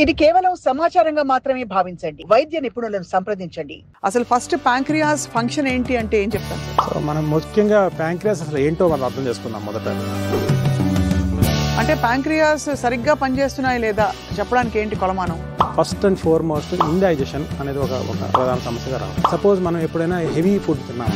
ఇది కేవలం సమాచారంగా మాత్రమే భావించండి. వైద్య నిపుణులను సంప్రదించండి. అసలు ఫస్ట్ ప్యాంక్రియాస్ ఫంక్షన్ ఏంటి అంటే ఏం చెప్తారు? సో మనం ముఖ్యంగా ప్యాంక్రియాస్ అసలు ఏంటో మనం అర్థం చేసుకుందాం మొదట. అంటే ప్యాంక్రియాస్ సరిగ్గా పనిచేస్తున్నాయి లేదా చెప్పడానికి ఏంటి కొలమానం? ఫస్ట్ అండ్ ఫార్మోస్ట్ ఇండైజెషన్ అనేది ఒక ప్రధాన సమస్యగా రావాలి. సపోజ్ మనం ఎప్పుడైనా హెవీ ఫుడ్ తిన్నాం,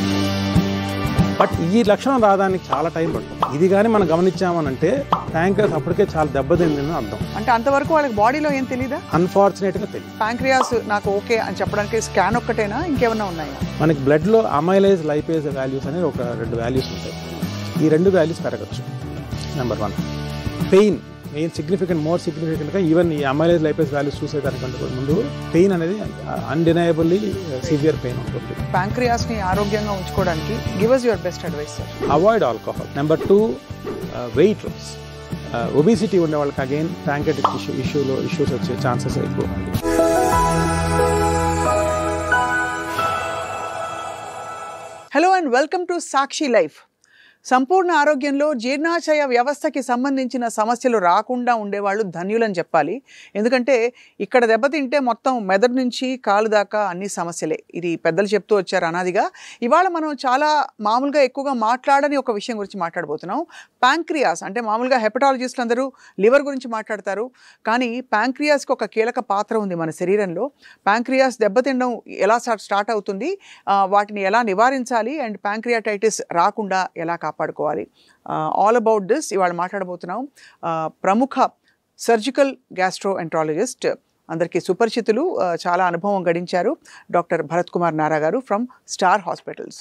బట్ ఈ లక్షణం రావడానికి చాలా టైం పడుతుంది. ఇది కానీ మనం గమనించామనంటే ప్యాంక్రియాస్ అప్పటికే చాలా దెబ్బతిందని అర్థం. అంటే అంతవరకు వాళ్ళకి బాడీలో ఏం తెలీదా? అన్ఫార్చునేట్గా తెలియదు. ప్యాంక్రియాస్ నాకు ఓకే అని చెప్పడానికి స్కాన్ ఒక్కటేనా, ఇంకేమన్నా ఉన్నాయా? మనకి బ్లడ్లో అమైలేజ్ లైపేజ్ వాల్యూస్ అనేది ఒక 2 వాల్యూస్ ఉంటాయి. ఈ 2 వాల్యూస్ పెరగచ్చు. నెంబర్ 1 పెయిన్ మోర్ సిగ్నిఫికెంట్గా ఈవెన్ ఈ అమైలేజ్ లైపేజ్ వాల్యూస్ చూసేదానికంటే ముందు పెయిన్ అనేది అన్డినయబుల్లీ సివియర్ పెయిన్ ఉంటుంది. ప్యాంక్రియాస్ ని ఆరోగ్యంగా ఉంచుకోవడానికి give us your best advice, sir. Avoid alcohol. Number 2 weight loss. Obesity ఉండే వాళ్ళకి అగైన్ ప్యాంక్రియాటిక్ ఇష్యూస్ వచ్చే ఛాన్సెస్ ఎక్కువ ఉంది. Hello and welcome to Sakshi life. సంపూర్ణ ఆరోగ్యంలో జీర్ణాశయ వ్యవస్థకి సంబంధించిన సమస్యలు రాకుండా ఉండేవాళ్ళు ధన్యులని చెప్పాలి. ఎందుకంటే ఇక్కడ దెబ్బతింటే మొత్తం మెదడు నుంచి కాలు దాకా అన్ని సమస్యలే. ఇది పెద్దలు చెప్తూ వచ్చారు అనాదిగా. ఇవాళ మనం చాలా మామూలుగా ఎక్కువగా మాట్లాడని ఒక విషయం గురించి మాట్లాడబోతున్నాం. ప్యాంక్రియాస్ అంటే మామూలుగా హెపటాలజిస్టులు అందరూ లివర్ గురించి మాట్లాడతారు, కానీ ప్యాంక్రియాస్కి ఒక కీలక పాత్ర ఉంది మన శరీరంలో. ప్యాంక్రియాస్ దెబ్బతినడం ఎలా స్టార్ట్ అవుతుంది, వాటిని ఎలా నివారించాలి, అండ్ ప్యాంక్రియాటైటిస్ రాకుండా ఎలా కాపాడుకోవాలి, ఆల్ అబౌట్ దిస్ ఇవాళ మాట్లాడబోతున్నాం. ప్రముఖ సర్జికల్ గ్యాస్ట్రోఎంట్రాలజిస్ట్, అందరికీ సుపరిచితులు, చాలా అనుభవం గడించారు, డాక్టర్ భరత్ కుమార్ నారా గారు ఫ్రమ్ స్టార్ హాస్పిటల్స్.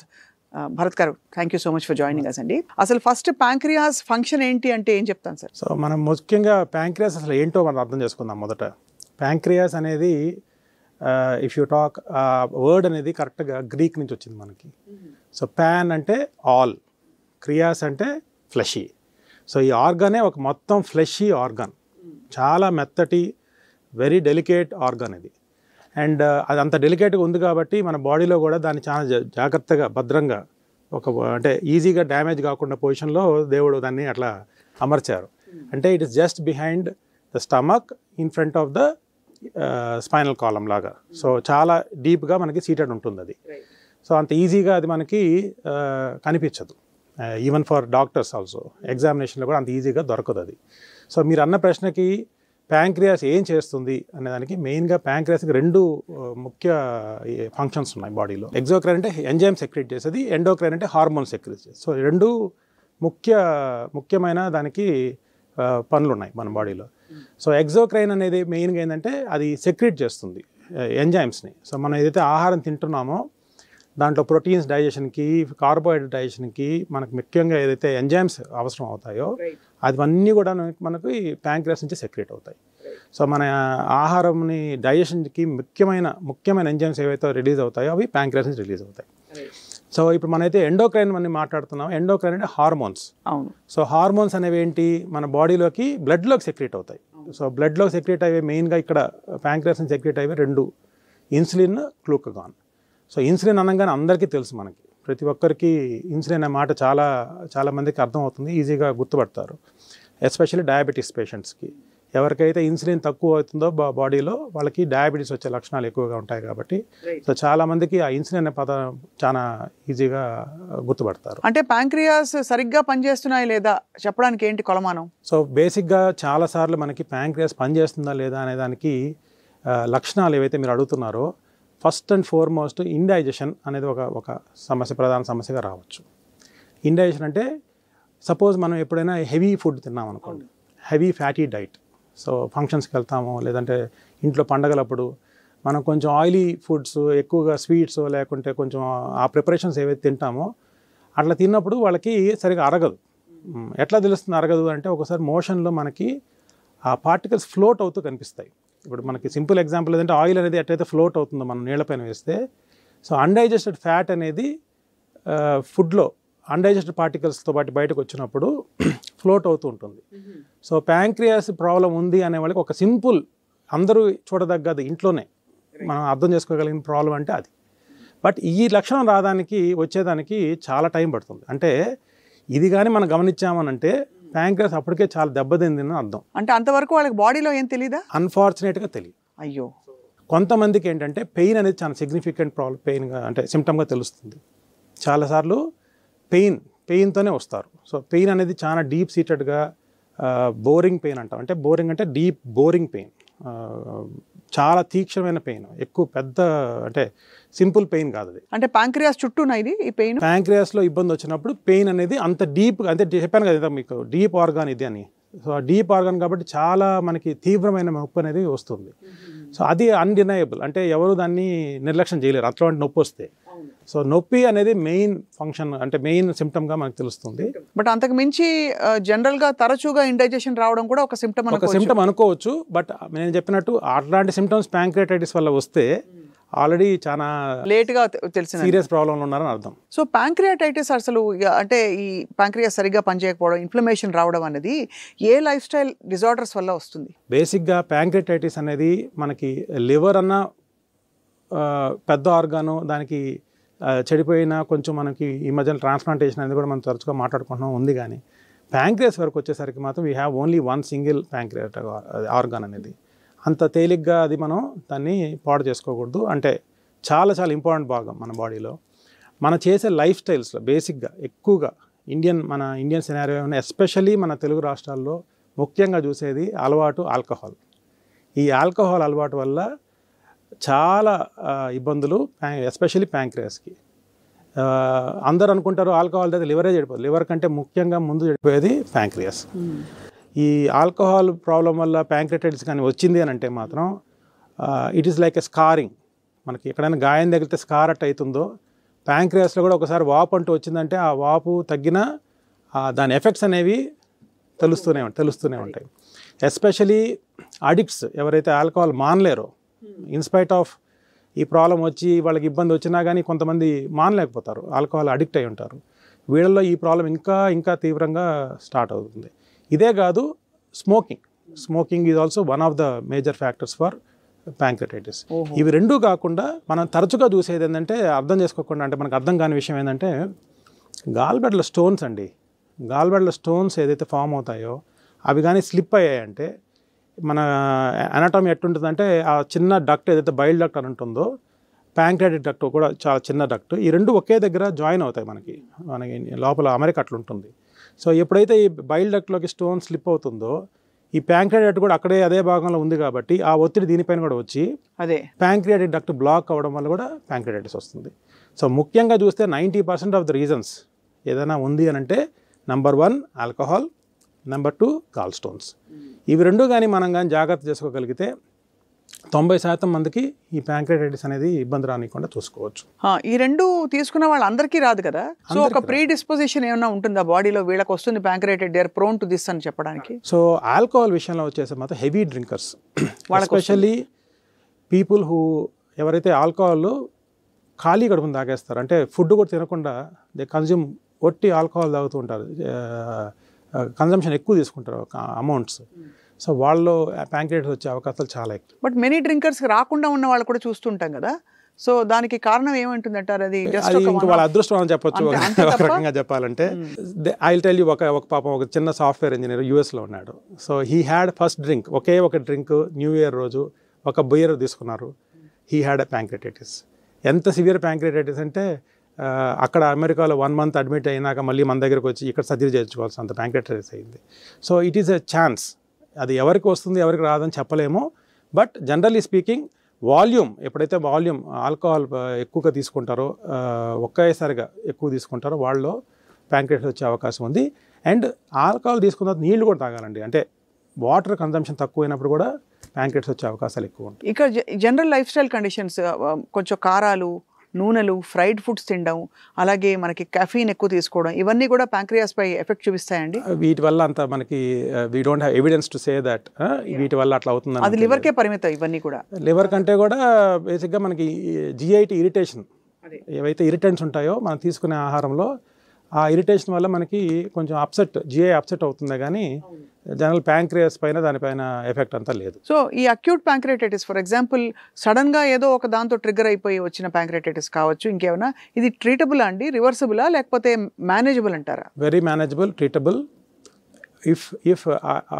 భరత్ గారు, thank you so much for joining us అండి. అసలు ఫస్ట్ ప్యాంక్రియాస్ ఫంక్షన్ ఏంటి అంటే ఏం చెప్తాను సార్? సో మనం ముఖ్యంగా ప్యాంక్రియాస్ అసలు ఏంటో మనం అర్థం చేసుకుందాం మొదట. ప్యాంక్రియాస్ అనేది ఇఫ్ యూ టాక్ వర్డ్ అనేది కరెక్ట్గా గ్రీక్ నుంచి వచ్చింది మనకి. సో ప్యాన్ అంటే ఆల్, క్రియాస్ అంటే ఫ్లెషీ. సో ఈ ఆర్గానే ఒక మొత్తం ఫ్లెషీ ఆర్గాన్, చాలా మెత్తటి వెరీ డెలికేట్ ఆర్గాన్ ఇది. అండ్ అది అంత డెలికేట్గా ఉంది కాబట్టి మన బాడీలో కూడా దాన్ని చాలా జాగ్రత్తగా భద్రంగా అంటే ఈజీగా డ్యామేజ్ కాకుండా పొజిషన్లో దేవుడు దాన్ని అట్లా అమర్చారు. అంటే it is just behind the stomach in front of the spinal కాలం లాగా. సో చాలా డీప్గా మనకి సీటెడ్ ఉంటుంది అది. సో అంత ఈజీగా అది మనకి కనిపించదు, ఈవెన్ ఫర్ డాక్టర్స్ ఆల్సో. ఎగ్జామినేషన్లో కూడా అంత ఈజీగా దొరకదు అది. సో మీరు అన్న ప్రశ్నకి ప్యాంక్రియాస్ ఏం చేస్తుంది అనే దానికి మెయిన్గా ప్యాంక్రియాస్కి 2 ముఖ్య ఫంక్షన్స్ ఉన్నాయి బాడీలో. ఎగ్జోక్రైన్ అంటే ఎంజైమ్ సెక్రెట్ చేసేది, ఎండోక్రైన్ అంటే హార్మోన్ సెక్రెట్ చేసేది. సో 2 ముఖ్యమైన దానికి పనులు ఉన్నాయి మన బాడీలో. సో ఎగ్జోక్రైన్ అనేది మెయిన్గా ఏంటంటే అది సెక్రెట్ చేస్తుంది ఎంజైమ్స్ని. సో మనం ఏదైతే ఆహారం తింటున్నామో దాంట్లో ప్రోటీన్స్ డైజెషన్కి, కార్బోహైడ్రేట్ డైజెషన్కి మనకు ముఖ్యంగా ఏదైతే ఎంజైమ్స్ అవసరం అవుతాయో అవన్నీ కూడా మనకు ఈ ప్యాంక్రియాస్ నుంచి సెక్రెట్ అవుతాయి. సో మన ఆహారంని డైజెషన్కి ముఖ్యమైన ఎంజైమ్స్ ఏవైతే రిలీజ్ అవుతాయో అవి ప్యాంక్రియాస్ నుంచి రిలీజ్ అవుతాయి. సో ఇప్పుడు మనమైతే ఎండోక్రైన్ అని మాట్లాడుతున్నాం. ఎండోక్రైన్ అంటే హార్మోన్స్. అవును. సో హార్మోన్స్ అనేవి ఏంటి, మన బాడీలోకి బ్లడ్లోకి సెక్రెట్ అవుతాయి. సో బ్లడ్లోకి సెక్రెట్ అయ్యే మెయిన్గా ఇక్కడ ప్యాంక్రియాస్ నుంచి సెక్రెట్ అయ్యే 2, ఇన్సులిన్, గ్లూకగాన్. సో ఇన్సులిన్ అనగానే అందరికీ తెలుసు, మనకి ప్రతి ఒక్కరికి ఇన్సులిన్ అనే మాట చాలా మందికి అర్థమవుతుంది, ఈజీగా గుర్తుపడతారు. ఎస్పెషల్లీ డయాబెటీస్ పేషెంట్స్కి, ఎవరికైతే ఇన్సులిన్ తక్కువ అవుతుందో బాడీలో వాళ్ళకి డయాబెటీస్ వచ్చే లక్షణాలు ఎక్కువగా ఉంటాయి కాబట్టి సో చాలామందికి ఆ ఇన్సులిన్ అనే పదం చాలా ఈజీగా గుర్తుపడతారు. అంటే ప్యాంక్రియాస్ సరిగ్గా పనిచేస్తున్నాయి లేదా చెప్పడానికి ఏంటి కొలమానం? సో బేసిక్గా చాలాసార్లు మనకి ప్యాంక్రియాస్ పనిచేస్తుందా లేదా అనే దానికి లక్షణాలు ఏవైతే మీరు అడుగుతున్నారో, ఫస్ట్ అండ్ ఫార్మోస్ట్ ఇండైజెషన్ అనేది ఒక ప్రధాన సమస్యగా రావచ్చు. ఇండైజెషన్ అంటే సపోజ్ మనం ఎప్పుడైనా హెవీ ఫుడ్ తిన్నాం అనుకోండి, హెవీ ఫ్యాటీ డైట్. సో ఫంక్షన్స్కి వెళ్తాము, లేదంటే ఇంట్లో పండగలప్పుడు మనం కొంచెం ఆయిలీ ఫుడ్స్, ఎక్కువగా స్వీట్స్, లేకుంటే కొంచెం ఆ ప్రిపరేషన్స్ ఏవైతే తింటామో అట్లా తిన్నప్పుడు వాళ్ళకి సరిగా అరగదు. ఎట్లా తెలుస్తుంది అరగదు అంటే, ఒకసారి మోషన్లో మనకి ఆ పార్టికల్స్ ఫ్లోట్ అవుతూ కనిపిస్తాయి. ఇప్పుడు మనకి సింపుల్ ఎగ్జాంపుల్ ఏంటంటే, ఆయిల్ అనేది ఎట్లయితే ఫ్లోట్ అవుతుందో మనం నీళ్ళపైన వేస్తే, సో అన్డైజెస్టెడ్ ఫ్యాట్ అనేది ఫుడ్లో అన్డైజెస్టెడ్ పార్టికల్స్తో పాటు బయటకు వచ్చినప్పుడు ఫ్లోట్ అవుతూ ఉంటుంది. సో ప్యాంక్రియాస్ ప్రాబ్లం ఉంది అనే వాళ్ళకి ఒక సింపుల్, అందరూ చూడదగ్గది, ఇంట్లోనే మనం అర్థం చేసుకోగలిగిన ప్రాబ్లం అంటే అది. బట్ ఈ లక్షణం వచ్చేదానికి చాలా టైం పడుతుంది. అంటే ఇది కానీ మనం గమనించామనంటే ప్యాంక్రియాస్ అప్పటికే చాలా దెబ్బతిందని అర్థం. అంటే అంతవరకు వాళ్ళకి బాడీలో ఏం తెలియదా? అన్ఫార్చునేట్గా తెలియదు. అయ్యో. కొంతమందికి ఏంటంటే పెయిన్ అనేది చాలా సిగ్నిఫికెంట్ ప్రాబ్లం, పెయిన్గా అంటే సిమ్టమ్గా తెలుస్తుంది. చాలాసార్లు పెయిన్తోనే వస్తారు. సో పెయిన్ అనేది చాలా డీప్ సీటెడ్గా బోరింగ్ పెయిన్ అంటాం. అంటే బోరింగ్ అంటే డీప్ బోరింగ్ పెయిన్, చాలా తీక్షణమైన పెయిన్, ఎక్కువ పెద్ద అంటే సింపుల్ పెయిన్ కాదు అది. అంటే ప్యాంక్రియాస్ చుట్టూనా ఇది ఈ పెయిన్? ప్యాంక్రియాస్లో ఇబ్బంది వచ్చినప్పుడు పెయిన్ అనేది అంత డీప్, అంటే చెప్పాను కదా మీకు డీప్ ఆర్గాన్ ఇది అని. సో ఆ డీప్ ఆర్గాన్ కాబట్టి చాలా మనకి తీవ్రమైన నొప్పి అనేది వస్తుంది. సో అది అన్డినయబుల్, అంటే ఎవరు దాన్ని నిర్లక్ష్యం చేయలేరు అట్లాంటి నొప్పి వస్తే. సో నొప్పి అనేది మెయిన్ ఫంక్షన్, అంటే మెయిన్ సిమ్టమ్గా మనకు తెలుస్తుంది. బట్ అంతకు మించి జనరల్గా తరచుగా ఇండైజెషన్ రావడం కూడా ఒక సిమ్టమ్ అనుకోవచ్చు. బట్ నేను చెప్పినట్టు అట్లాంటి సిమ్టమ్స్ ప్యాంక్రియాటైటిస్ వల్ల వస్తే ఆల్రెడీ చాలా లేట్గా తెలిసిన సీరియస్ ప్రాబ్లంలో ఉన్నారని అర్థం. సో ప్యాంక్రియాటైటిస్ అసలు అంటే ఈ ప్యాంక్రియాస్ సరిగ్గా పనిచేయకపోవడం, ఇన్ఫ్లమేషన్ రావడం అనేది ఏ లైఫ్ స్టైల్ డిజార్డర్స్ వల్ల వస్తుంది? బేసిక్గా ప్యాంక్రియాటైటిస్ అనేది మనకి లివర్ అన్న పెద్ద ఆర్గాను దానికి చెడిపోయినా కొంచెం మనకి ఈ మధ్యన ట్రాన్స్ప్లాంటేషన్ అనేది కూడా మనం తరచుగా మాట్లాడుకుంటున్నాం ఉంది. కానీ ప్యాంక్రియాస్ వరకు వచ్చేసరికి మాత్రం we have only one single pancreatic organ అనేది. అంత తేలిగ్గా అది మనం దాన్ని పాడు చేసుకోకూడదు. అంటే చాలా చాలా ఇంపార్టెంట్ భాగం మన బాడీలో. మనం చేసే లైఫ్ స్టైల్స్లో బేసిక్గా ఎక్కువగా మన ఇండియన్ సినారియో ఎస్పెషల్లీ మన తెలుగు రాష్ట్రాల్లో ముఖ్యంగా చూసేది అలవాటు ఆల్కహాల్. ఈ ఆల్కహాల్ అలవాటు వల్ల చాలా ఇబ్బందులు, ఎస్పెషల్లీ ప్యాంక్రియాస్కి. అందరూ అనుకుంటారు ఆల్కహాల్ అయితే లివరే చెడిపోదు. లివర్ కంటే ముఖ్యంగా ముందు చెడిపోయేది ప్యాంక్రియాస్. ఈ ఆల్కహాల్ ప్రాబ్లం వల్ల ప్యాంక్రియాటైటిస్ కానీ వచ్చింది అని అంటే మాత్రం it is like a scarring. మనకి ఎక్కడైనా గాయం తగిలితే స్కార్ అట్ అవుతుందో, ప్యాంక్రియాస్లో కూడా ఒకసారి వాపు అంటూ వచ్చిందంటే ఆ వాపు తగ్గిన దాని ఎఫెక్ట్స్ అనేవి తెలుస్తూనే ఉంటాయి. ఎస్పెషలీ అడిక్ట్స్ ఎవరైతే ఆల్కహాల్ మానలేరో, ఇన్స్పైట్ ఆఫ్ ఈ ప్రాబ్లం వచ్చి వాళ్ళకి ఇబ్బంది వచ్చినా కానీ కొంతమంది మానలేకపోతారు, ఆల్కహాల్ అడిక్ట్ అయి ఉంటారు. వీళ్ళల్లో ఈ ప్రాబ్లం ఇంకా తీవ్రంగా స్టార్ట్ అవుతుంది. ఇదే కాదు, smoking is also one of the major factors for pancreatitis. ఇవి రెండూ కాకుండా మనం తరచుగా చూసేది ఏంటంటే, అర్థం చేసుకోకుండా, అంటే మనకు అర్థం కాని విషయం ఏంటంటే గాల్బ్లాడర్ల స్టోన్స్ అండి. గాల్బ్లాడర్ల స్టోన్స్ ఏదైతే ఫామ్ అవుతాయో అవి కానీ స్లిప్ అయ్యాయంటే మన అనాటమీ ఎట్టుంటుందంటే ఆ చిన్న డక్ట్ ఏదైతే బైల్ డక్ట్ అని ఉంటుందో, ప్యాంక్రియాటిక్ డక్ట్ కూడా చాలా చిన్న డక్ట్, ఈ రెండు ఒకే దగ్గర జాయిన్ అవుతాయి. మనకి లోపల అమెరికా అట్లా ఉంటుంది. సో ఎప్పుడైతే ఈ బైల్ డక్ట్లోకి స్టోన్ స్లిప్ అవుతుందో, ఈ ప్యాంక్రియాటిక్ కూడా అదే భాగంలో ఉంది కాబట్టి ఆ ఒత్తిడి దీనిపైన కూడా వచ్చి అదే ప్యాంక్రియాటిక్ డక్ట్ బ్లాక్ అవ్వడం వల్ల కూడా ప్యాంక్రియాటైటిస్ వస్తుంది. సో ముఖ్యంగా చూస్తే 90% ఆఫ్ ద రీజన్స్ ఏదైనా ఉంది అని అంటే, number 1 alcohol, number 2 gallstones. ఇవి రెండు కానీ మనం కానీ జాగ్రత్త చేసుకోగలిగితే 90% మందికి ఈ ప్యాంక్రియాటైటిస్ అనేది ఇబ్బంది రానికుండా చూసుకోవచ్చు. ఈ రెండు తీసుకున్న వాళ్ళందరికీ రాదు కదా. సో ఒక ప్రీ డిస్పోజిషన్ ఏమైనా ఉంటుందా బాడీలో, వీళ్ళకి వస్తుంది pancreatitis, they are prone to this అని చెప్పడానికి? సో ఆల్కహాల్ విషయంలో వచ్చేసి మాత్రం హెవీ డ్రింకర్స్, ఎస్పెషల్లీ పీపుల్ ఎవరైతే ఆల్కహాల్ ఖాళీ కడుపుని తాగేస్తారు, అంటే ఫుడ్ కూడా తినకుండా దే కన్జ్యూమ్ ఒట్టి ఆల్కహాల్ తాగుతూ ఉంటారు, కన్జంప్షన్ ఎక్కువ తీసుకుంటారు అమౌంట్స్. సో వాళ్ళు ప్యాంక్రియాటైటిస్ వచ్చే అవకాశాలు చాలా ఎక్కువ. బట్ మెనీ డ్రింకర్స్ రాకుండా ఉన్న వాళ్ళు కూడా చూస్తుంటాం కదా. సో దానికి కారణం ఏమంటుందంటారు? అది ఇంకా వాళ్ళ అదృష్టం అని చెప్పొచ్చు ఒక రకంగా చెప్పాలంటే. ఐ విల్ టెల్ యూ, ఒక చిన్న సాఫ్ట్వేర్ ఇంజనీర్ యూఎస్లో ఉన్నాడు. So he had first drink, ఒక డ్రింక్ న్యూ ఇయర్ రోజు ఒక బియర్ తీసుకున్నారు. He had a pancreatitis. ఎంత సివియర్ ప్యాంక్రియాటైటిస్ అంటే అక్కడ అమెరికాలో 1 month అడ్మిట్ అయినాక మళ్ళీ మన దగ్గరకు వచ్చి ఇక్కడ సర్జరీ చేయించుకోవాల్సినంత ప్యాంక్రియాటైటిస్ అయింది. So it is a chance. అది ఎవరికి వస్తుంది ఎవరికి రాదని చెప్పలేము. బట్ జనరల్లీ స్పీకింగ్ ఎప్పుడైతే ఆల్కహాల్ ఎక్కువగా తీసుకుంటారో, ఒకేసారిగా ఎక్కువ తీసుకుంటారో వాళ్ళు ప్యాంక్రియాటైటిస్ వచ్చే అవకాశం ఉంది. అండ్ ఆల్కహాల్ తీసుకున్న తర్వాత నీళ్ళు కూడా తాగాలండి. అంటే వాటర్ కన్జంప్షన్ తక్కువైనప్పుడు కూడా ప్యాంక్రియాటైటిస్ వచ్చే అవకాశాలు ఎక్కువ ఉంటాయి. ఇక జనరల్ లైఫ్ స్టైల్ కండిషన్స్, కొంచెం కారాలు, నూనెలు, ఫ్రైడ్ ఫుడ్స్ తినడం, అలాగే మనకి కెఫీన్ ఎక్కువ తీసుకోవడం, ఇవన్నీ కూడా ప్యాంక్రియాస్ పై ఎఫెక్ట్ చూపిస్తాయండి. వీటి వల్ల అంత మనకి we don't have evidence to say that వీటి వల్ల అట్లా అవుతుంది. అది లివర్కే పరిమితం. ఇవన్నీ కూడా లివర్ కంటే కూడా బేసిక్గా మనకి జిఐటి ఇరిటేషన్, ఏవైతే ఇరిటెంట్స్ ఉంటాయో మనం తీసుకునే ఆహారంలో, ఆ ఇరిటేషన్ వల్ల మనకి కొంచెం జిఐ అప్సెట్ అవుతుంది. కానీ జనరల్ ప్యాంక్రియాస్ పైన దానిపైన ఎఫెక్ట్ అంతా లేదు. సో ఈ అక్యూట్ ప్యాంక్రియాటైటిస్, ఫర్ ఎగ్జాంపుల్ సడన్గా ఏదో ఒక దాంతో ట్రిగ్గర్ అయిపోయి వచ్చిన ప్యాంక్రియాటైటిస్ కావచ్చు, ఇంకేమైనా, ఇది ట్రీటబుల్ అండి, రివర్సబులా, లేకపోతే మేనేజబుల్ అంటారా? Very manageable, treatable. ఇఫ్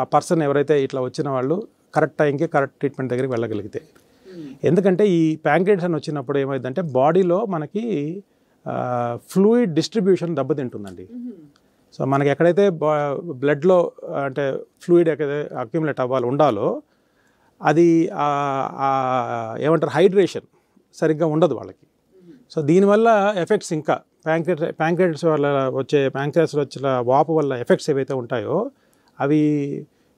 ఆ పర్సన్ ఎవరైతే ఇట్లా వచ్చిన వాళ్ళు కరెక్ట్ టైంకి కరెక్ట్ ట్రీట్మెంట్ దగ్గరికి వెళ్ళగలిగితే. ఎందుకంటే ఈ ప్యాంక్రియాటిస్ అని వచ్చినప్పుడు ఏమైందంటే బాడీలో మనకి ఫ్లూయిడ్ డిస్ట్రిబ్యూషన్ దెబ్బతింటుందండి. సో మనకి ఎక్కడైతే బ్లడ్లో అంటే ఫ్లూయిడ్ ఎక్కడైతే అక్యుములేట్ ఉండాలో అది ఏమంటారు హైడ్రేషన్ సరిగ్గా ఉండదు వాళ్ళకి. సో దీనివల్ల ఎఫెక్ట్స్ ఇంకా ప్యాంక్రియాటిస్ వల్ల ప్యాంక్రియాస్ వచ్చిన వాపు వల్ల ఎఫెక్ట్స్ ఏవైతే ఉంటాయో అవి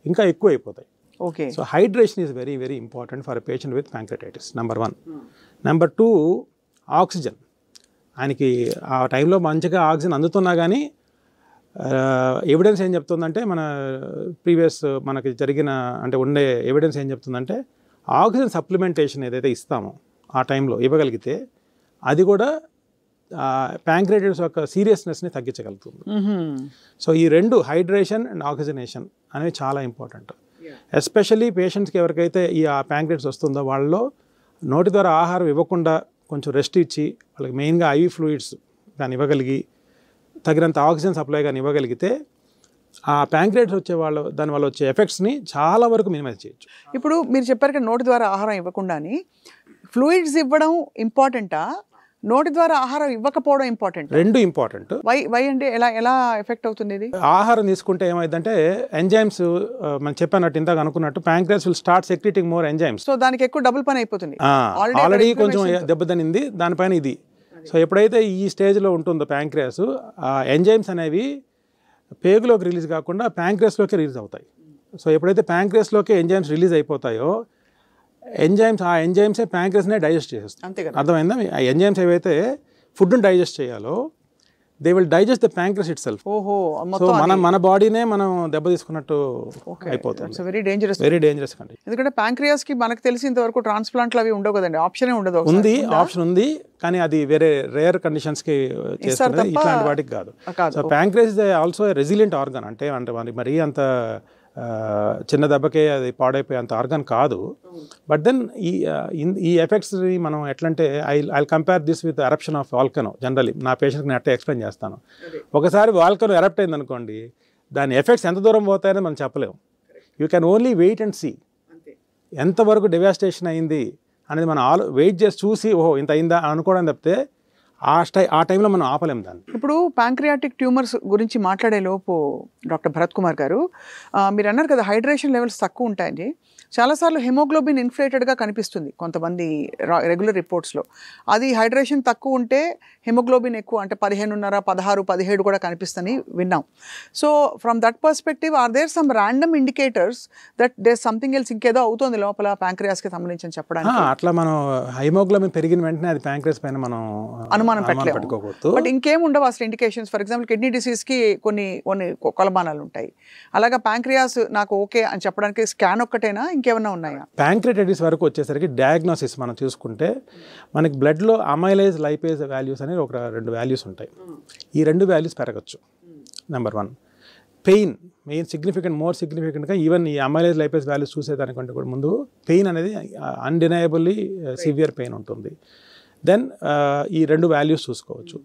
ఇంకా ఎక్కువ అయిపోతాయి. Okay. So hydration is very very important for a patient with pancreatitis, number 1. Number 2, oxygen. ఆయనకి ఆ టైంలో మంచిగా ఆక్సిజన్ అందుతున్నా కానీ ఎవిడెన్స్ ఏం చెప్తుందంటే మన ప్రీవియస్ మనకి జరిగిన అంటే ఉండే ఎవిడెన్స్ ఏం చెప్తుందంటే ఆక్సిజన్ సప్లిమెంటేషన్ ఏదైతే ఇస్తామో ఆ టైంలో ఇవ్వగలిగితే అది కూడా ప్యాంక్రియాటిస్ యొక్క సీరియస్నెస్ని తగ్గించగలుగుతుంది. సో ఈ రెండు హైడ్రేషన్ అండ్ ఆక్సిజనేషన్ అనేవి చాలా ఇంపార్టెంట్. ఎస్పెషల్లీ పేషెంట్స్కి ఎవరికైతే ఈ ప్యాంక్రియాటిస్ వస్తుందో వాళ్ళలో నోటి ద్వారా ఆహారం ఇవ్వకుండా కొంచెం రెస్ట్ ఇచ్చి వాళ్ళకి మెయిన్గా ఐవి ఫ్లూయిడ్స్ కానీ ఇవ్వగలిగి తగినంత ఆక్సిజన్ సప్లై కానీ ఇవ్వగలిగితే ఆ ప్యాంక్రియాటిస్ వచ్చే దానివల్ల వచ్చే ఎఫెక్ట్స్ని చాలా వరకు మినిమైజ్ చేయొచ్చు. ఇప్పుడు మీరు చెప్పారు కదా నోటి ద్వారా ఆహారం ఇవ్వకుండాని ఫ్లూయిడ్స్ ఇవ్వడం ఇంపార్టెంటా, నోటి ద్వారా ఆహారం ఇవ్వకపోవడం ఇంపార్టెంట్? రెండు ఇంపార్టెంట్. వై అంటే ఎలా ఎఫెక్ట్ అవుతుంది ఇది? ఆహారం తీసుకుంటే ఏమైందంటే ఎంజైమ్స్ మనం చెప్పానట్టు ఇందాక అనుకున్నట్టు pancreas will start secreting more enzymes. So దానికి ఎక్కువ డబుల్ పని అయిపోతుంది. ఆల్రెడీ కొంచెం దెబ్బతినింది దానిపైన ఇది. సో ఎప్పుడైతే ఈ స్టేజ్లో ఉంటుందో ప్యాంక్రియాస్ ఆ ఎంజైమ్స్ అనేవి పేగులోకి రిలీజ్ కాకుండా ప్యాంక్రియాస్లోకి రిలీజ్ అవుతాయి. సో ఎప్పుడైతే ప్యాంక్రియాస్లోకి ఎంజైమ్స్ రిలీజ్ అయిపోతాయో ఆ ఎంజైమ్సే ప్యాంక్రియాస్నే డైజెస్ట్ చేసేస్తాయి. అంతే కదా, అర్థమైందా? ఆ ఎంజైమ్స్ ఏవైతే ఫుడ్ని డైజెస్ట్ చేయాలో they will digest the pancreas it self. So మన బాడీనే మనం దెబ్బ తీసుకున్నట్టు అయిపోతుంది. వెరీ డేంజరస్ కండి. ఎందుకంటే ప్యాంక్రియాస్ కి మనకు తెలిసినంత వరకు ట్రాన్స్ప్లాంట్లు అవి ఉండవు కదండి, ఆప్షన్ ఉండదు. ఆప్షన్ ఉంది కానీ అది వేరే రేర్ కండిషన్స్ కి చేస్తారు, ఇట్లాంటి వాటికి కాదు. So pancreas is also resilient organ. అంటే మరీ అంత చిన్న దెబ్బకే అది పాడైపోయే అంత ఆర్గన్ కాదు. బట్ దెన్ ఈ ఎఫెక్ట్స్ని మనం ఎట్లంటే I compare this with eruption of volcano. Generally నా పేషెంట్కి నేను అట్టే ఎక్స్ప్లెయిన్ చేస్తాను. ఒకసారి వాల్కనో ఎరప్ట్ అయింది అనుకోండి, దాని ఎఫెక్ట్స్ ఎంత దూరం పోతాయని మనం చెప్పలేము. You can only wait and see ఎంతవరకు డెవాస్టేషన్ అయింది అనేది మనం వెయిట్ చేసి చూసి ఓహో ఇంత అయిందా అనుకోవడం తప్పితే ఆ టైంలో మనం ఆపలేం దాన్ని. ఇప్పుడు ప్యాంక్రియాటిక్ ట్యూమర్స్ గురించి మాట్లాడే లోపు డాక్టర్ భరత్ కుమార్ గారు, మీరు అన్నారు కదా హైడ్రేషన్ లెవెల్స్ తక్కువ ఉంటాయని. చాలాసార్లు హెమోగ్లోబిన్ ఇన్ఫ్లేటెడ్గా కనిపిస్తుంది కొంతమంది రెగ్యులర్ రిపోర్ట్స్లో. అది హైడ్రేషన్ తక్కువ ఉంటే హెమోగ్లోబిన్ ఎక్కువ అంటే 15.5, 16, 17 కూడా కనిపిస్తుందని విన్నాం. So from that perspective are there some random indicators that there something else ఇంకేదో అవుతుంది లోపల ప్యాంక్రియాస్కి సంబంధించి చెప్పడానికి? అట్లా మనం హెమోగ్లోబిన్ పెరిగిన వెంటనే అది ప్యాంక్రియాస్ పైన మనం అనుమానం పెట్టుకోకూడదు. బట్ ఇంకేం ఉండవు అసలు ఇండికేషన్స్? ఫర్ ఎగ్జాంపుల్ కిడ్నీ డిసీజ్కి కొన్ని కొలమానాలు ఉంటాయి. అలాగా ప్యాంక్రియాస్ నాకు ఓకే అని చెప్పడానికి స్కాన్ ఒక్కటేనా, ఇంకేమన్నా ఉన్నాయా? ప్యాంక్రియాటిస్ వరకు వచ్చేసరికి డయాగ్నోసిస్ మనం చూసుకుంటే మనకి బ్లడ్లో అమైలేజ్ లైపేజ్ వాల్యూస్ అనేది ఒక 2 వాల్యూస్ ఉంటాయి. ఈ 2 వాల్యూస్ పెరగచ్చు. నెంబర్ 1 పెయిన్ మోర్ సిగ్నిఫికెంట్గా ఈవెన్ ఈ అమైలేజ్ లైపేజ్ వాల్యూస్ చూసేదానికంటే కూడా ముందు పెయిన్ అనేది అన్డినయబుల్లీ సివియర్ పెయిన్ ఉంటుంది. దెన్ ఈ 2 వాల్యూస్ చూసుకోవచ్చు.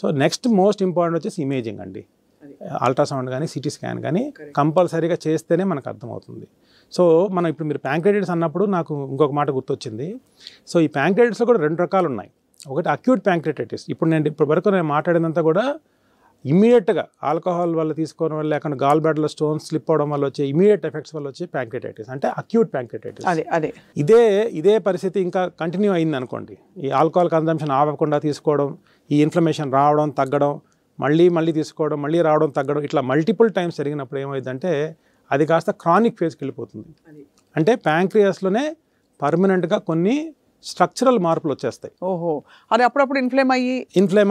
సో నెక్స్ట్ మోస్ట్ ఇంపార్టెంట్ వచ్చేసి ఇమేజింగ్ అండి. అల్ట్రాసౌండ్ కానీ సిటీ స్కాన్ కానీ కంపల్సరీగా చేస్తేనే మనకు అర్థమవుతుంది. సో మనం ఇప్పుడు మీరు ప్యాంక్రియాటిస్ అన్నప్పుడు నాకు ఇంకొక మాట గుర్తొచ్చింది. సో ఈ ప్యాంక్రియాటిస్లో కూడా 2 రకాలు ఉన్నాయి. ఒకటి అక్యూట్ ప్యాంక్రియాటిస్. ఇప్పుడు వరకు నేను మాట్లాడినంతా కూడా ఇమీడియట్గా ఆల్కహాల్ వల్ల తీసుకోవడం వల్ల లేకుండా గాల్ బ్లాడర్లో స్టోన్స్ స్లిప్ అవడం వల్ల వచ్చే ఇమీడియట్ ఎఫెక్ట్స్ వల్ల వచ్చే ప్యాంక్రియాటిస్ అంటే అక్యూట్ ప్యాంక్రియాటిస్. ఇదే పరిస్థితి ఇంకా కంటిన్యూ అయింది అనుకోండి, ఈ ఆల్కహాల్ కన్సంప్షన్ ఆపకుండా తీసుకోవడం, ఈ ఇన్ఫ్లమేషన్ రావడం తగ్గడం, మళ్ళీ తీసుకోవడం, మళ్ళీ రావడం తగ్గడం, ఇట్లా మల్టిపుల్ టైమ్స్ జరిగినప్పుడు ఏమైందంటే అది కాస్త క్రానిక్ ఫేజ్కి వెళ్ళిపోతుంది. అంటే ప్యాంక్రియాస్లోనే పర్మనెంట్గా కొన్ని స్ట్రక్చరల్ మార్పులు వచ్చేస్తాయి. ఓహో, అది అప్పుడప్పుడు ఇన్ఫ్లేమ్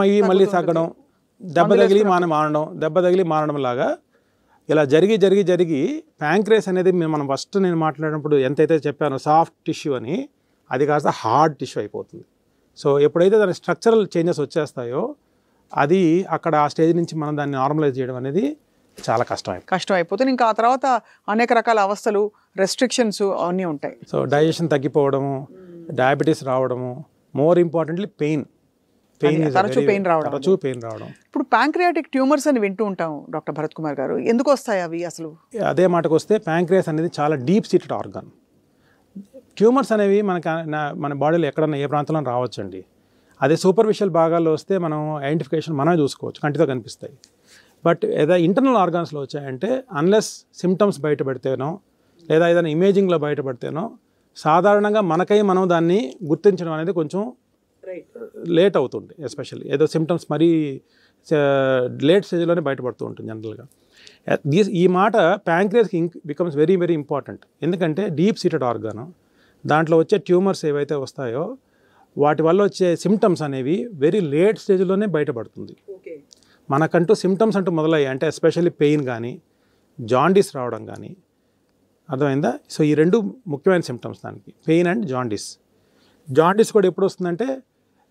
అయ్యి మళ్ళీ తగ్గడం, దెబ్బ తగిలి మారడం లాగా ఇలా జరిగి ప్యాంక్రియాస్ అనేది మనం ఫస్ట్ నేను మాట్లాడినప్పుడు ఎంతైతే చెప్పానో సాఫ్ట్ టిష్యూ అని, అది కాస్త హార్డ్ టిష్యూ అయిపోతుంది. సో ఎప్పుడైతే దాని స్ట్రక్చరల్ చేంజెస్ వచ్చేస్తాయో అది అక్కడ ఆ స్టేజ్ నుంచి మనం దాన్ని నార్మలైజ్ చేయడం అనేది చాలా కష్టం అయిపోతుంది. ఇంకా ఆ తర్వాత అనేక రకాల అవస్థలు, రెస్ట్రిక్షన్స్ అన్నీ ఉంటాయి. సో డైజెషన్ తగ్గిపోవడము, డయాబెటీస్ రావడము, మోర్ ఇంపార్టెంట్లీ పెయిన్. పెయిన్ తరచూ పెయిన్ రావడం. తరచూ పెయిన్ రావడం. ఇప్పుడు ప్యాంక్రియాటిక్ ట్యూమర్స్ అని వింటూ ఉంటాం డాక్టర్ భరత్ కుమార్ గారు, ఎందుకు వస్తాయి అవి అసలు? అదే మాటకు వస్తే ప్యాంక్రియాస్ అనేది చాలా డీప్ సీటెడ్ ఆర్గాన్. ట్యూమర్స్ అనేవి మన బాడీలో ఎక్కడన్నా ఏ ప్రాంతంలో రావచ్చండి. అదే సూపర్ఫిషియల్ భాగాల్లో వస్తే మనం ఐడెంటిఫికేషన్ మనమే చూసుకోవచ్చు, కంటితో కనిపిస్తాయి. బట్ ఏదో ఇంటర్నల్ ఆర్గాన్స్లో వచ్చాయంటే అన్లెస్ సిమ్టమ్స్ బయటపడితేనో లేదా ఏదైనా ఇమేజింగ్లో బయటపడితేనో సాధారణంగా మనం దాన్ని గుర్తించడం అనేది కొంచెం లేట్ అవుతుంది. ఎస్పెషల్లీ ఏదో సిమ్టమ్స్ మరీ లేట్ స్టేజ్లోనే బయటపడుతూ ఉంటుంది జనరల్గా. ఈ మాట ప్యాంక్రియాస్కి బికమ్స్ వెరీ వెరీ ఇంపార్టెంట్. ఎందుకంటే డీప్ సీటెడ్ ఆర్గాన్, దాంట్లో వచ్చే ట్యూమర్స్ ఏవైతే వస్తాయో వాటి వల్ల వచ్చే సిమ్టమ్స్ అనేవి వెరీ లేట్ స్టేజ్లోనే బయటపడుతుంది. మనకంటూ సిమ్టమ్స్ అంటూ మొదలయ్యాయి అంటే ఎస్పెషల్లీ పెయిన్ కానీ జాండీస్ రావడం కానీ, అర్థమైందా? సో ఈ రెండు ముఖ్యమైన సిమ్టమ్స్ దానికి, పెయిన్ అండ్ జాండీస్. జాండీస్ కూడా ఎప్పుడు వస్తుందంటే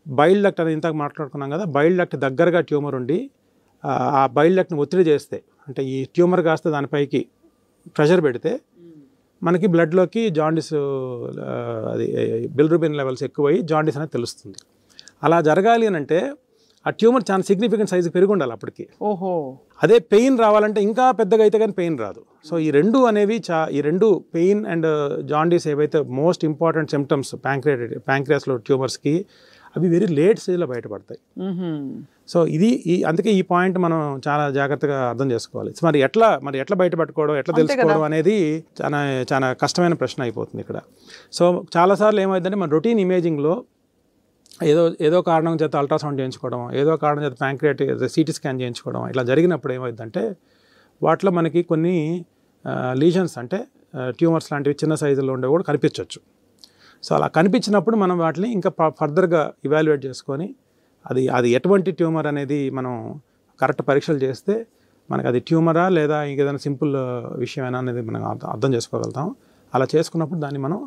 బైల్ డక్ట్ అని ఇంతకు మాట్లాడుకున్నాం కదా, బైల్ డక్ట్ దగ్గరగా ట్యూమర్ ఉండి ఆ బైల్ డక్ట్ని ఒత్తిడి చేస్తే, అంటే ఈ ట్యూమర్ కాస్త దానిపైకి ప్రెషర్ పెడితే మనకి బ్లడ్లోకి జాండీస్ అది బిలిరుబిన్ లెవెల్స్ ఎక్కువయ్యి జాండీస్ అనేది తెలుస్తుంది. అలా జరగాలి అని అంటే ఆ ట్యూమర్ చాలా సిగ్నిఫికెంట్ సైజు పెరిగి ఉండాలి అప్పటికి. ఓహో. అదే పెయిన్ రావాలంటే ఇంకా పెద్దగా అయితే కానీ పెయిన్ రాదు. సో ఈ రెండు అనేవి ఈ రెండు పెయిన్ అండ్ జాండీస్ ఏవైతే మోస్ట్ ఇంపార్టెంట్ సిమ్టమ్స్ ప్యాంక్రియాస్లో ట్యూమర్స్కి, అవి వెరీ లేట్ స్టేజ్లో బయటపడతాయి. సో అందుకే ఈ పాయింట్ మనం చాలా జాగ్రత్తగా అర్థం చేసుకోవాలి. సో మరి ఎట్లా బయటపట్టుకోవడం, ఎట్లా తెలుసుకోవడం అనేది చాలా చాలా కష్టమైన ప్రశ్న అయిపోతుంది ఇక్కడ. సో చాలాసార్లు ఏమైందంటే మన రొటీన్ ఇమేజింగ్లో ఏదో కారణం చేత అల్ట్రాసౌండ్ చేయించుకోవడం, ఏదో కారణం చేత ప్యాంక్రియాటిక్ సిటీ స్కాన్ చేయించుకోవడం, ఇట్లా జరిగినప్పుడు ఏమైందంటే వాటిలో మనకి కొన్ని లీజన్స్ అంటే ట్యూమర్స్ లాంటివి చిన్న సైజులో ఉండేవి కూడా కనిపించవచ్చు. సో అలా కనిపించినప్పుడు మనం వాటిని ఇంకా ఫర్దర్గా ఇవాల్యుయేట్ చేసుకొని అది ఎటువంటి ట్యూమర్ అనేది మనం కరెక్ట్ పరీక్షలు చేస్తే మనకి అది ట్యూమరా లేదా ఇంకేదైనా సింపుల్ విషయమేనా అనేది మనం అర్థం చేసుకోగలుగుతాం. అలా చేసుకున్నప్పుడు దాన్ని మనం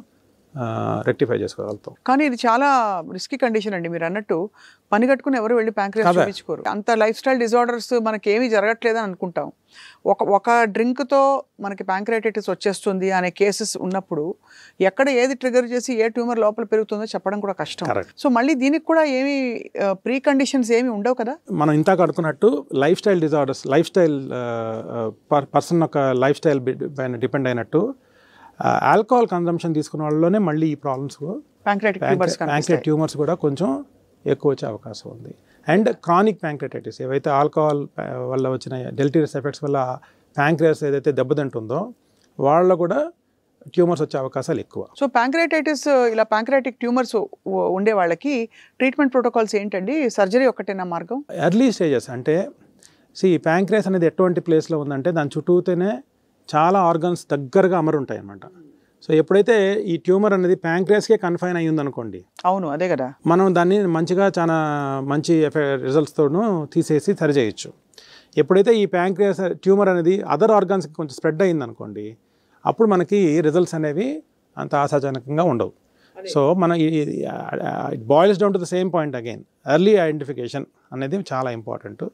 రెక్టిఫై చేసుకోగలుగుతాం. కానీ ఇది చాలా రిస్కీ కండిషన్ అండి. మీరు అన్నట్టు పని కట్టుకుని ఎవరు వెళ్ళి ప్యాంక్రియాస్ చూపించుకోరు. అంత లైఫ్ స్టైల్ డిజార్డర్స్ మనకి ఏమీ జరగట్లేదని అనుకుంటాం. ఒక డ్రింక్తో మనకి ప్యాంక్రియాటిటిస్ వచ్చేస్తుంది అనే కేసెస్ ఉన్నప్పుడు ఎక్కడ ఏది ట్రిగర్ చేసి ఏ ట్యూమర్ లోపల పెరుగుతుందో చెప్పడం కూడా కష్టం. సో మళ్ళీ దీనికి కూడా ఏమి ప్రీ కండిషన్స్ ఏమి ఉండవు కదా. మనం ఇంత కడుకున్నట్టు lifestyle disorders, lifestyle person యొక్క లైఫ్ స్టైల్ పైన డిపెండ్ అయినట్టు ఆల్కహాల్ కన్సంప్షన్ తీసుకున్న వాళ్ళలోనే మళ్ళీ ఈ ప్రాబ్లమ్స్ ప్యాంక్రియాటిక్ ట్యూమర్స్ కూడా కొంచెం ఎక్కువ వచ్చే అవకాశం ఉంది. అండ్ క్రానిక్ ప్యాంక్రియాటిటిస్ ఏవైతే ఆల్కహాల్ వల్ల వచ్చిన డెలిటరీస్ ఎఫెక్ట్స్ వల్ల ప్యాంక్రియాస్ ఏదైతే దెబ్బతింటుందో వాళ్ళలో కూడా ట్యూమర్స్ వచ్చే అవకాశాలు ఎక్కువ. సో ప్యాంక్రియాటిటిస్ ఇలా ప్యాంక్రియాటిక్ ట్యూమర్స్ ఉండే వాళ్ళకి ట్రీట్మెంట్ ప్రోటోకాల్స్ ఏంటండి? సర్జరీ ఒకటేనా మార్గం? ఎర్లీ స్టేజెస్ అంటే ప్యాంక్రియాస్ అనేది ఎటువంటి ప్లేస్లో ఉందంటే దాని చుట్టూతోనే చాలా ఆర్గన్స్ దగ్గరగా అమరుంటాయి అన్నమాట. సో ఎప్పుడైతే ఈ ట్యూమర్ అనేది ప్యాంక్రియాస్కే కన్ఫైన్ అయ్యింది అనుకోండి, అవును అదే కదా, మనం దాన్ని మంచిగా చాలా మంచి రిజల్ట్స్తోనూ తీసేసి సరి చేయొచ్చు. ఎప్పుడైతే ఈ ప్యాంక్రియాస్ ట్యూమర్ అనేది అదర్ ఆర్గాన్స్కి కొంచెం స్ప్రెడ్ అయ్యింది అనుకోండి, అప్పుడు మనకి రిజల్ట్స్ అనేవి అంత ఆశాజనకంగా ఉండవు. సో మన it boils down to the same point again, early identification అనేది చాలా ఇంపార్టెంట్.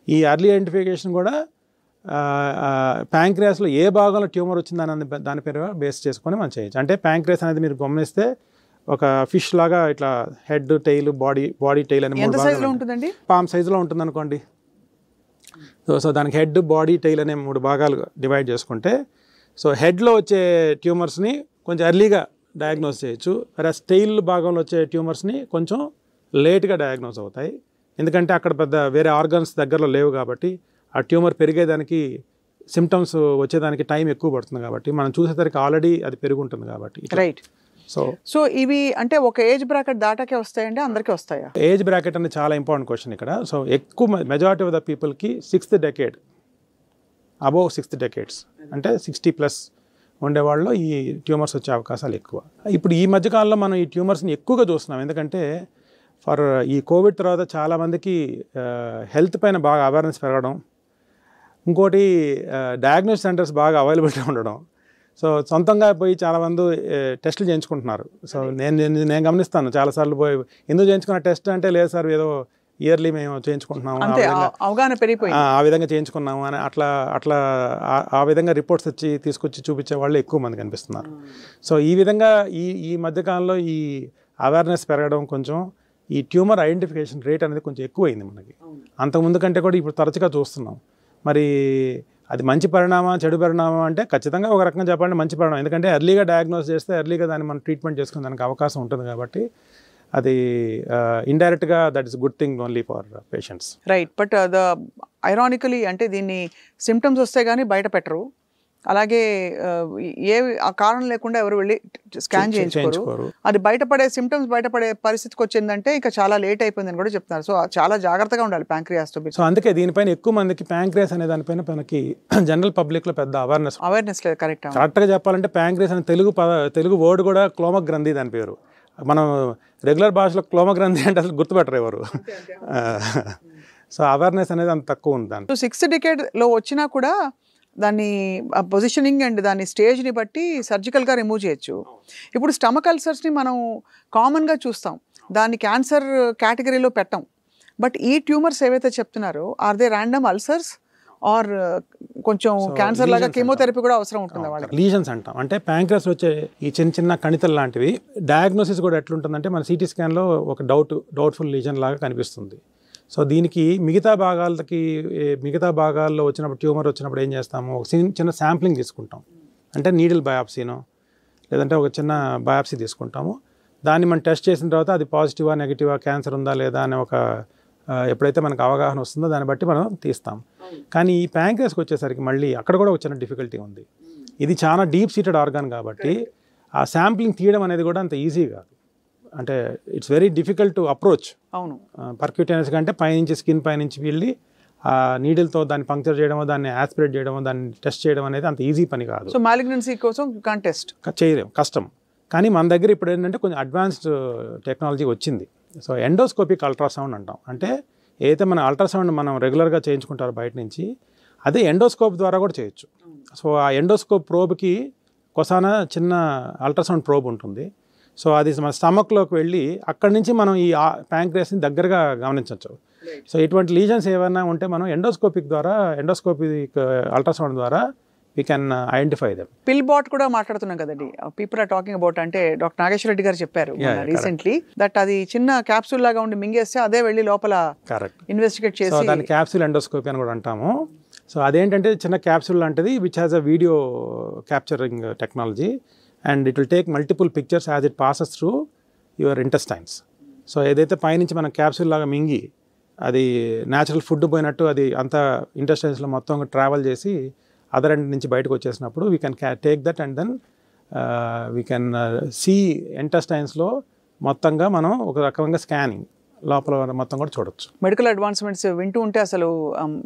ఈ ఎర్లీ ఐడెంటిఫికేషన్ కూడా ప్యాంక్రియాస్లో ఏ భాగంలో ట్యూమర్ వచ్చిందని దాని పేరు బేస్ చేసుకొని మనం చేయొచ్చు. అంటే ప్యాంక్రియాస్ అనేది మీరు గమనిస్తే ఒక ఫిష్ లాగా ఇట్లా హెడ్, టెయిల్, బాడీ టెయిల్ అని 3 భాగాలు ఉంటుందండి. పామ్ సైజులో ఉంటుంది అనుకోండి. సో దానికి హెడ్, బాడీ, టెయిల్ అనే 3 భాగాలు డివైడ్ చేసుకుంటే సో హెడ్లో వచ్చే ట్యూమర్స్ని కొంచెం ఎర్లీగా డయాగ్నోస్ చేయొచ్చు. టెయిల్ భాగంలో వచ్చే ట్యూమర్స్ని కొంచెం లేట్గా డయాగ్నోస్ అవుతాయి. ఎందుకంటే అక్కడ పెద్ద వేరే ఆర్గన్స్ దగ్గరలో లేవు కాబట్టి ఆ ట్యూమర్ పెరిగేదానికి, సిమ్టమ్స్ వచ్చేదానికి టైం ఎక్కువ పడుతుంది కాబట్టి మనం చూసేసరికి ఆల్రెడీ అది పెరిగి ఉంటుంది కాబట్టి. రైట్. సో ఇవి అంటే ఒక ఏజ్ బ్రాకెట్ దాటాకే వస్తాయండి, అందరికీ వస్తాయా? ఏజ్ బ్రాకెట్ అనేది చాలా ఇంపార్టెంట్ క్వశ్చన్ ఇక్కడ. సో ఎక్కువ మెజారిటీ ఆఫ్ ద పీపుల్కి 6th decade, above 6th decades అంటే 60+ ఉండేవాళ్ళు ఈ ట్యూమర్స్ వచ్చే అవకాశాలు ఎక్కువ. ఇప్పుడు ఈ మధ్యకాలంలో మనం ఈ ట్యూమర్స్ని ఎక్కువగా చూస్తున్నాం. ఎందుకంటే ఈ కోవిడ్ తర్వాత చాలామందికి హెల్త్ పైన బాగా అవేర్నెస్ పెరగడం, ఇంకోటి డయాగ్నోస్ సెంటర్స్ బాగా అవైలబిలిటీ ఉండడం. సో సొంతంగా పోయి చాలామంది టెస్టులు చేయించుకుంటున్నారు. సో నేను గమనిస్తాను చాలాసార్లు పోయి, ఎందుకు చేయించుకున్న టెస్ట్ అంటే లేదు సార్ ఏదో ఇయర్లీ మేము చేయించుకుంటున్నాము, అవగాహన పెరిగిపోయింది, ఆ విధంగా చేయించుకున్నాము అని అట్లా ఆ విధంగా రిపోర్ట్స్ తీసుకొచ్చి చూపించే వాళ్ళు ఎక్కువ మంది కనిపిస్తున్నారు. సో ఈ విధంగా ఈ మధ్యకాలంలో ఈ అవేర్నెస్ పెరగడం, కొంచెం ఈ ట్యూమర్ ఐడెంటిఫికేషన్ రేట్ అనేది కొంచెం ఎక్కువైంది మనకి. అంతకుముందు కంటే కూడా ఇప్పుడు తరచుగా చూస్తున్నాం. మరి అది మంచి పరిణామా చెడు పరిణామం అంటే ఖచ్చితంగా ఒక రకంగా చెప్పాలంటే మంచి పరిణామం. ఎందుకంటే ఎర్లీగా డయాగ్నోస్ చేస్తే ఎర్లీగా దాన్ని మనం ట్రీట్మెంట్ చేసుకునే దానికి అవకాశం ఉంటుంది కాబట్టి అది ఇండైరెక్ట్గా that is good thing only for patients. Right. But ironically అంటే దీన్ని సిమ్టమ్స్ వస్తే కానీ బయట పెట్టరు, అలాగే ఏ కారణం లేకుండా ఎవరు వెళ్ళి స్కాన్ చేయించుకోరు. అది బయటపడే సిమ్టమ్స్ బయటపడే పరిస్థితికి వచ్చిందంటే ఇంకా చాలా లేట్ అయిపోయిందని కూడా చెప్తున్నారు. సో చాలా జాగ్రత్తగా ఉండాలి ప్యాంక్రియాస్ తో. సో అందుకే దీనిపైన ఎక్కువ మందికి ప్యాంక్రియాస్ అనే దానిపైన మనకి జనరల్ పబ్లిక్ లో పెద్ద అవేర్నెస్ లేదు. కరెక్ట్గా చెప్పాలంటే ప్యాంక్రియాస్ అనే తెలుగు వర్డ్ కూడా క్లోమ గ్రంథి దాని పేరు. మనం రెగ్యులర్ భాషలో క్లోమ గ్రంథి అంటే అసలు గుర్తుపెట్టరు ఎవరు. సో అవేర్నెస్ అనేది అంత తక్కువ ఉంది దాని. 6th decade లో వచ్చినా కూడా దాన్ని పొజిషనింగ్ అండ్ దాని స్టేజ్ని బట్టి సర్జికల్గా రిమూవ్ చేయొచ్చు. ఇప్పుడు స్టమక్ అల్సర్స్ని మనం కామన్గా చూస్తాం, దాన్ని క్యాన్సర్ కేటగిరీలో పెట్టాం. బట్ ఈ ట్యూమర్స్ ఏవైతే చెప్తున్నారో are they random ulcers or కొంచెం క్యాన్సర్ లాగా కీమోథెరపీ కూడా అవసరం ఉంటుంది వాళ్ళకి? లీజన్స్ అంటాం. అంటే ప్యాంక్రియాస్ వచ్చే ఈ చిన్న చిన్న కణితలు లాంటివి డయాగ్నోసిస్ కూడా ఎట్లుంటుందంటే మన సిటీ స్కాన్లో ఒక డౌట్ఫుల్ లీజన్ లాగా కనిపిస్తుంది. సో దీనికి మిగతా భాగాల్లో వచ్చినప్పుడు ట్యూమర్ వచ్చినప్పుడు ఏం చేస్తాము, ఒక చిన్న శాంప్లింగ్ తీసుకుంటాం. అంటే నీడిల్ బయాప్సీనో లేదంటే ఒక చిన్న బయాప్సీ తీసుకుంటాము. దాన్ని మనం టెస్ట్ చేసిన తర్వాత అది పాజిటివా నెగిటివా క్యాన్సర్ ఉందా లేదా అనే ఒక ఎప్పుడైతే మనకు అవగాహన వస్తుందో దాన్ని బట్టి మనం తీస్తాం. కానీ ఈ ప్యాంక్రియాస్కి వచ్చేసరికి మళ్ళీ అక్కడ కూడా ఒక చిన్న డిఫికల్టీ ఉంది. ఇది చాలా డీప్ సీటెడ్ ఆర్గాన్ కాబట్టి ఆ శాంప్లింగ్ తీయడం అనేది కూడా అంత ఈజీ కాదు. అంటే it's very difficult to approach. అవును, పర్క్యూటేనియస్ కంటే పైనుంచి స్కిన్ పైనుంచి వెళ్ళి ఆ నీడిల్తో దాన్ని పంక్చర్ చేయడమో దాన్ని యాస్పిరేట్ చేయడమో దాన్ని టెస్ట్ చేయడం అనేది అంత ఈజీ పని కాదు. సో మాలిగ్నెన్సీ కోసం టెస్ట్ చేయలేము, కష్టం. కానీ మన దగ్గర ఇప్పుడు ఏంటంటే కొంచెం అడ్వాన్స్డ్ టెక్నాలజీ వచ్చింది. సో ఎండోస్కోపిక్ అల్ట్రాసౌండ్ అంటాం. అంటే ఏదైతే మన అల్ట్రాసౌండ్ మనం రెగ్యులర్గా చేయించుకుంటారో బయట నుంచి, అదే ఎండోస్కోప్ ద్వారా కూడా చేయొచ్చు. సో ఆ ఎండోస్కోప్ ప్రోబ్కి కొసాన చిన్న అల్ట్రాసౌండ్ ప్రోబ్ ఉంటుంది. సో అది మన స్టమక్లోకి వెళ్ళి అక్కడి నుంచి మనం ఈ ప్యాంక్రియాస్ని దగ్గరగా గమనించవచ్చు. సో ఇటువంటి లీజన్స్ ఏమైనా ఉంటే మనం ఎండోస్కోపిక్ అల్ట్రాసౌండ్ ద్వారా వీ కెన్ ఐడెంటిఫై దెమ్. పిల్ బాట్ కూడా మాట్లాడుతున్నాం కదండి, పీపుల్ ఆర్ టాకింగ్ అబౌట్. అంటే డాక్టర్ నాగేశ్వర రెడ్డి గారు చెప్పారు రీసెంట్లీ దట్ అది చిన్న క్యాప్సూల్ లాగా ఉండి మింగేస్తే అదే వెళ్ళి లోపల ఇన్వెస్టిగేట్ చేసి దాన్ని క్యాప్సూల్ ఎండోస్కోపీ అని కూడా అంటాము. సో అదేంటంటే చిన్న క్యాప్సూల్ లాంటిది which has a video capturing technology and it will take multiple pictures as it passes through your intestines. So ఏదైతే పైనుంచి మనం క్యాప్సూల్ లాగా మింగి అది న్యాచురల్ ఫుడ్ పోయినట్టు అది అంతా ఇంటెస్టైన్స్లో మొత్తం ట్రావెల్ చేసి అదర్ ఎండ్ నుంచి బయటకు వచ్చేసినప్పుడు we can take that and then we can see ఇంటెస్టైన్స్లో మొత్తంగా మనం ఒక రకంగా స్కానింగ్ లోపల మొత్తం కూడా చూడొచ్చు. మెడికల్ అడ్వాన్స్మెంట్స్ వింటూ ఉంటే అసలు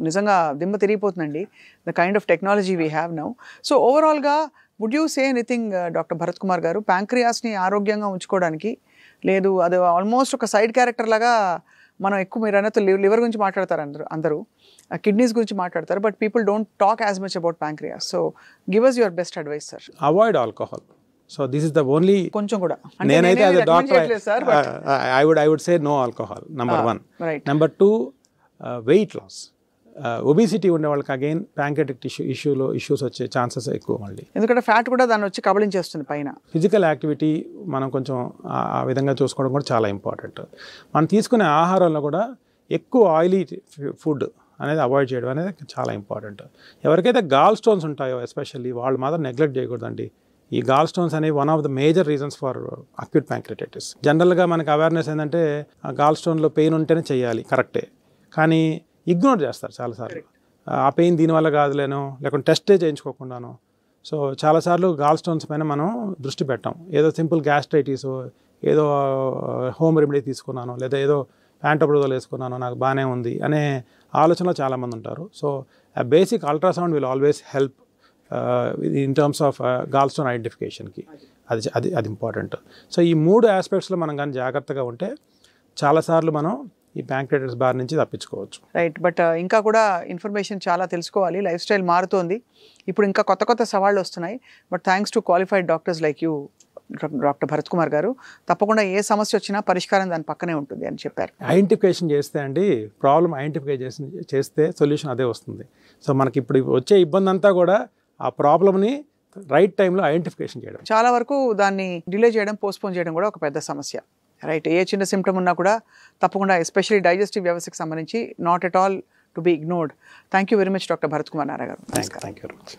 నిజంగా దిమ్మ తిరిగిపోతుందండి, the kind of technology we have now. So ఓవరాల్గా would you say anything doctor Bharat Kumar garu, ప్యాంక్రియాస్ని ఆరోగ్యంగా ఉంచుకోవడానికి? లేదు అది ఆల్మోస్ట్ ఒక సైడ్ క్యారెక్టర్ లాగా మనం ఎక్కువ మీరు అన్నట్టు లివర్ గురించి మాట్లాడతారు అందరూ కిడ్నీస్ గురించి మాట్లాడతారు, but people don't talk as much about pancreas. So give us your best advice sir. Avoid alcohol. So this is the only కొంచెం కూడా నేనైతే as a doctor I would say no alcohol, number 1. Number 2 weight loss. Obesity ఉండే వాళ్ళకి again pancreatic issues వచ్చే chances ఎక్కువ మళ్ళీ, ఎందుకంటే fat కూడా దాన్ని వచ్చి కబళించేస్తుంది పైన. ఫిజికల్ యాక్టివిటీ మనం కొంచెం ఆ విధంగా చూసుకోవడం కూడా చాలా ఇంపార్టెంట్. మనం తీసుకునే ఆహారంలో కూడా ఎక్కువ ఆయిలీ ఫుడ్ అనేది అవాయిడ్ చేయడం అనేది చాలా ఇంపార్టెంట్. ఎవరికైతే గాల్ స్టోన్స్ ఉంటాయో ఎస్పెషల్లీ వాళ్ళు మాత్రం నెగ్లెక్ట్ చేయకూడదండి. ఈ గాల్ స్టోన్స్ అనేవి one of the major reasons for acute pancreatitis. జనరల్గా మనకు అవేర్నెస్ ఏంటంటే గాల్ స్టోన్లో పెయిన్ ఉంటేనే చేయాలి, కరెక్టే. కానీ ఇగ్నోర్ చేస్తారు చాలాసార్లు. ఆ పెయిన్ దీనివల్ల కాదులేనో, లేకుంటే టెస్టే చేయించుకోకుండానో. సో చాలాసార్లు గాల్ స్టోన్స్ పైన మనం దృష్టి పెట్టాం. ఏదో సింపుల్ గ్యాస్ట్రైటిస్, ఏదో హోమ్ రెమెడీ తీసుకున్నాను, లేదా ఏదో యాంటోప్రోజోల్ వేసుకున్నాను, నాకు బాగానే ఉంది అనే ఆలోచనలో చాలామంది ఉంటారు. సో ఆ basic ultrasound will always help in terms of gallstone ఐడెంటిఫికేషన్కి. అది ఇంపార్టెంట్. సో ఈ 3 ఆస్పెక్ట్స్లో మనం కానీ జాగ్రత్తగా ఉంటే చాలాసార్లు మనం ఈ ప్యాంక్రియాటిస్ బారి నుంచి తప్పించుకోవచ్చు. రైట్. బట్ ఇంకా కూడా ఇన్ఫర్మేషన్ చాలా తెలుసుకోవాలి. లైఫ్ స్టైల్ మారుతోంది, ఇప్పుడు ఇంకా కొత్త సవాళ్ళు వస్తున్నాయి. But thanks to qualified doctors like you doctor Bharat Kumar గారు, తప్పకుండా ఏ సమస్య వచ్చినా పరిష్కారం దాని పక్కనే ఉంటుంది అని చెప్పారు. ఐడెంటిఫికేషన్ చేస్తే అండి, ప్రాబ్లం ఐడెంటిఫై చేస్తే సొల్యూషన్ అదే వస్తుంది. సో మనకి ఇప్పుడు వచ్చే ఇబ్బంది అంతా కూడా ఆ ప్రాబ్లమ్ని రైట్ టైంలో ఐడెంటిఫికేషన్ చేయడం. చాలా వరకు దాన్ని డిలే చేయడం, పోస్ట్పోన్ చేయడం కూడా ఒక పెద్ద సమస్య. రైట్. ఏ చిన్న సిమ్టమ్ ఉన్నా కూడా తప్పకుండా ఎస్పెషల్లీ డైజెస్టివ్ వ్యవస్థకి సంబంధించి not at all to be ignored. Thank you very much doctor Bharat Kumar Nara garu. Thank you very much.